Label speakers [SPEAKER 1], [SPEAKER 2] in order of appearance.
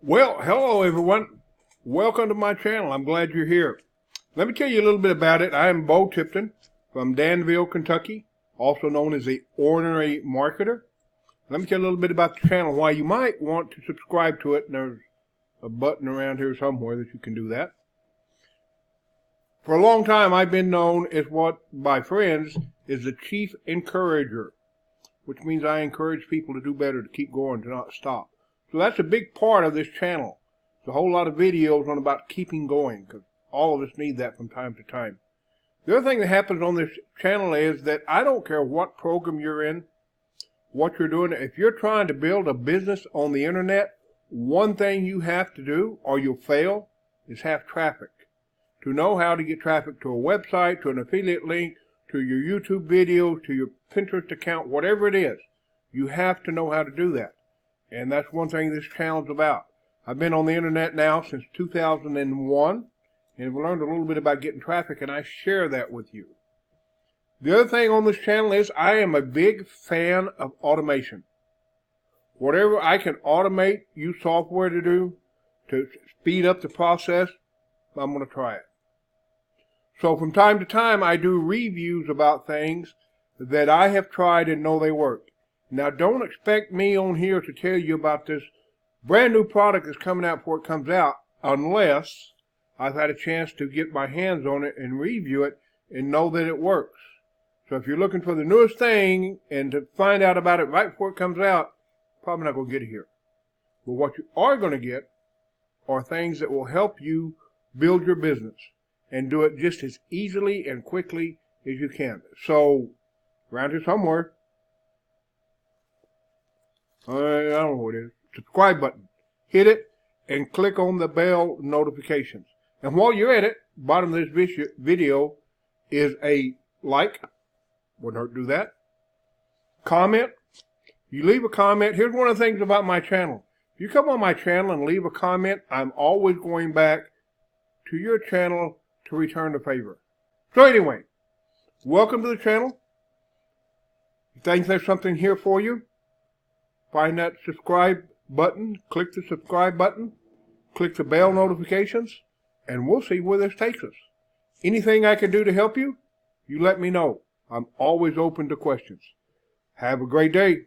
[SPEAKER 1] Well, hello everyone. Welcome to my channel. I'm glad you're here. Let me tell you a little bit about it. I am Bo Tipton from Danville, Kentucky, also known as the Ordinary Marketer. Let me tell you a little bit about the channel, why you might want to subscribe to it. And there's a button around here somewhere that you can do that. For a long time, I've been known as what, by friends, is the chief encourager, which means I encourage people to do better, to keep going, to not stop. So that's a big part of this channel. There's a whole lot of videos on about keeping going, because all of us need that from time to time. The other thing that happens on this channel is that I don't care what program you're in, what you're doing. If you're trying to build a business on the internet, one thing you have to do, or you'll fail, is have traffic. To know how to get traffic to a website, to an affiliate link, to your YouTube video, to your Pinterest account, whatever it is, you have to know how to do that. And that's one thing this channel is about. I've been on the internet now since 2001, and I've learned a little bit about getting traffic, and I share that with you. The other thing on this channel is I am a big fan of automation. Whatever I can automate, use software to do, to speed up the process, I'm going to try it. So from time to time, I do reviews about things that I have tried and know they work. Now, don't expect me on here to tell you about this brand new product that's coming out before it comes out unless I've had a chance to get my hands on it and review it and know that it works. So if you're looking for the newest thing and to find out about it right before it comes out, probably not going to get it here. But what you are going to get are things that will help you build your business and do it just as easily and quickly as you can. So, around here somewhere, I don't know what it is, subscribe button. Hit it and click on the bell notifications. And while you're at it, bottom of this video is a like. Wouldn't hurt to do that. Comment. You leave a comment. Here's one of the things about my channel. If you come on my channel and leave a comment, I'm always going back to your channel to return the favor. So anyway, welcome to the channel. You think there's something here for you? Find that subscribe button, click the subscribe button, click the bell notifications, and we'll see where this takes us. Anything I can do to help you, you let me know. I'm always open to questions. Have a great day.